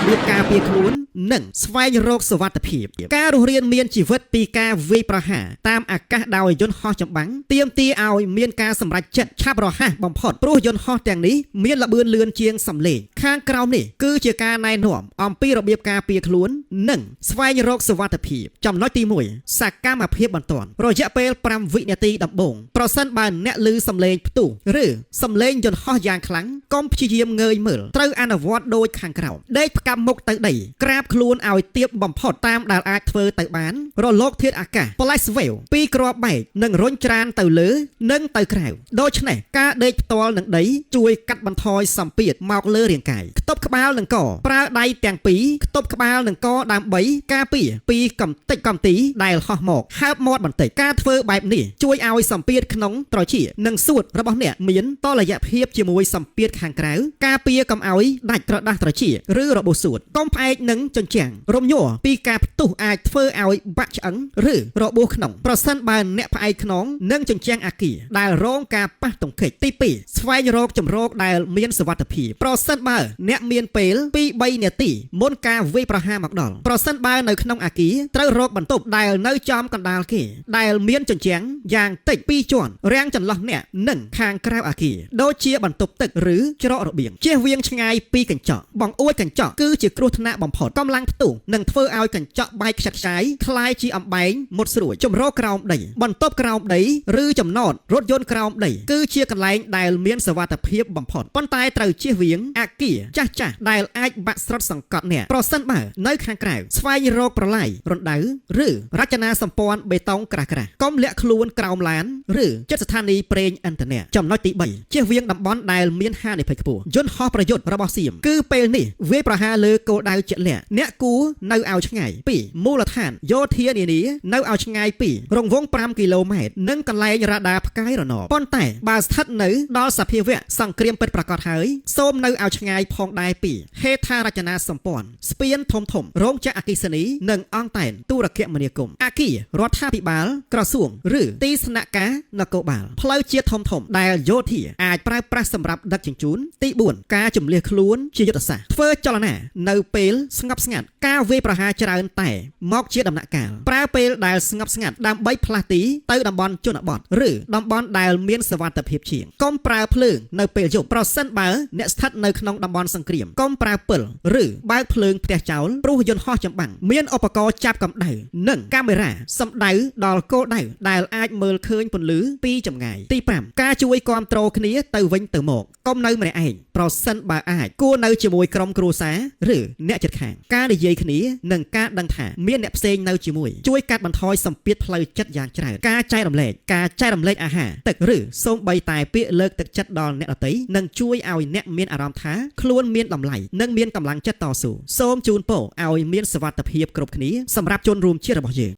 របៀបការពារខ្លួននិងស្វែងរកសុវត្ថិភាពការរស់រានមានជីវិតពីការវាយប្រហារតាមអាកាសដោយយន្តហោះចម្បាំងទាមទារឲ្យមានការសម្រេចចិត្តឆាប់រហ័សបំផុតព្រោះយន្តហោះទាំងនេះមានល្បឿនលឿនជាងសំឡេងខាងក្រោមនេះគឺជាការណែនាំអំពីរបៀបការពារខ្លួននិងស្វែងរកសុវត្ថិភាពចំណុចទី1សកម្មភាពបន្ទាន់រយៈពេល5វិនាទីដំបូងប្រសិនបើអ្នកឮសំឡេងផ្ទុះឬសំឡេងយន្តហោះយ៉ាងខ្លាំងកុំព្យាយាមងើយមើលត្រូវអនុវត្តដូចខាងក្រោមដេកផ្កាប់មុខទៅដីក្រាបខ្លួនឲ្យទាបបំផុតតាមដែលអាចធ្វើទៅបានរលកធាតុអាកាស Flash Wave ពីគ្រាប់បែកនិងរុញច្រានទៅលើនិងទៅក្រៅដូច្នេះការដេកផ្ទាល់នឹងដីជួយកាត់បន្ថយសម្ពាធមកលើរាងកាយខ្ទប់ក្បាលនិងកប្រើដៃទាំងពីរខ្ទប់ក្បាលនិងកដើម្បីការពារពីកំទេចកំទីដែលហោះមកហើបមាត់បន្តិចការធ្វើបែបនេះជួយឲ្យសម្ពាធក្នុងត្រចៀកនិងសួតរបស់អ្នកមានតុល្យភាពជាមួយសម្ពាធខាងក្រៅការពារកុំឲ្យដាច់ត្រដាស់ត្រចៀកឬរបួសសួតកុំផ្អែកនឹងជញ្ជាំងរំញ័រពីការផ្ទុះអាចធ្វើឲ្យបាក់ឆ្អឹងឬរបួសក្នុងប្រសិនបើអ្នកផ្អែកខ្នងនិងជញ្ជាំងអាគារដែលរងការប៉ះទង្គិចទី2ស្វែងរកជំរកដែលមានសុវត្ថិភាពប្រសិនបើអ្នកមានពេលពី3នាទីមុនការវាយប្រហារមកដល់ប្រសិនបើនៅក្នុងអាគារត្រូវរកបន្ទប់ដែលនៅចំកណ្ដាលគេដែលមានជញ្ជាំងយ៉ាងតិច2ជាន់រាំងចន្លោះអ្នកនិងខាងក្រៅអាគារដូចជាបន្ទប់ទឹកឬច្រករបៀងជៀសវាងឆ្ងាយពីកញ្ចក់បង្អួចកញ្ចក់គឺជាគ្រោះថ្នាក់បំផុតកម្លាំងផ្ទុះនឹងធ្វើឲ្យកញ្ចក់បែកខ្ចាត់ខ្ចាយคล้ายជាអំបែងមុតស្រួចជំរកក្រោមដីបន្ទប់ក្រោមដីឬចំណតរថយន្តក្រោមដីគឺជាកន្លែងដែលមានសុវត្ថិភាពបំផុតប៉ុន្តែត្រូវជៀសវាងអាគារចាស់ៗដែលអាចបាក់ស្រុតសង្កត់អ្នកប្រសិនបើនៅខាងក្រៅស្វែងរកប្រឡាយរណ្ដៅឬរចនាសម្ព័ន្ធបេតុងក្រាស់ៗកុំលាក់ខ្លួនក្រោមឡានឬជិតស្ថានីយ៍ប្រេងឥន្ធនៈចំណុចទី3ជៀសវាងតំបន់ដែលមានហានិភ័យខ្ពស់យន្តហោះប្រយុទ្ធរបស់សៀមគឺពេលនេះវាយប្រហារលើគោលដៅជាក់លាក់អ្នកគួរនៅឲ្យឆ្ងាយពីមូលដ្ឋានយោធានានានៅឲ្យឆ្ងាយពីរង្វង់5គីឡូម៉ែត្រនិងកន្លែងរ៉ាដាផ្កាយរណបប៉ុន្តែបើស្ថិតនៅដល់សភាវៈសង្គ្រាមពិតប្រាកដហើយសូមនៅឲ្យឆ្ងាយផងដែរពីហេដ្ឋារចនាសម្ព័ន្ធស្ពានធំៗរោងចក្រអគ្គិសនីនិងអង្គតែនទូរគមនាគមន៍អគាររដ្ឋាភិបាលក្រសួងឬទីស្នាក់ការនគរបាលផ្លូវជាតិធំៗដែលយោធាអាចប្រើប្រាស់សម្រាប់ដឹកជញ្ជូនទី4ការជំលះខ្លួនជាយុទ្ធសាស្ត្រធ្វើចលនានៅពេលស្ងប់ស្ងាត់ការវាយប្រហារច្រើនតែមកជាដំណាក់កាលប្រើពេលដែលស្ងប់ស្ងាត់ដើម្បីផ្លាស់ទីទៅតំបន់ជនបទឬតំបន់ដែលមានសុវត្ថិភាពជាងកុំប្រើភ្លើងនៅពេលយប់ប្រសិនបើអ្នកស្ថិតនៅក្នុងតំបន់សង្គ្រាមកុំប្រើពិលឬបើកភ្លើងផ្ទះចោលព្រោះយន្តហោះចម្បាំងមានឧបករណ៍ចាប់កម្ដៅនិងកាមេរ៉ាសម្ដៅដល់គោលដៅដែលអាចមើលឃើញពន្លឺពីចម្ងាយទី5ការជួយគាំទ្រគ្នាទៅវិញទៅមកកុំនៅម្នាក់ឯងប្រសិនបើអាចគួរនៅជាមួយក្រុមគ្រួសារឬអ្នកជិតខាងការនិយាយគ្នានិងការដឹងថាមានអ្នកផ្សេងនៅជាមួយជួយកាត់បន្ថយសម្ពាធផ្លូវចិត្តយ៉ាងច្រើនការចែករំលែកអាហារទឹកឬសូម្បីតែពាក្យលើកទឹកចិត្តដល់អ្នកដទៃនឹងជួយឲ្យអ្នកមានអារម្មណ៍ថាខ្លួនមានតម្លៃនិងមានកម្លាំងចិត្តតស៊ូសូមជូនពរឲ្យមានសុវត្ថិភាពគ្រប់គ្នាសម្រាប់ជនរួមជាតិរបស់យើង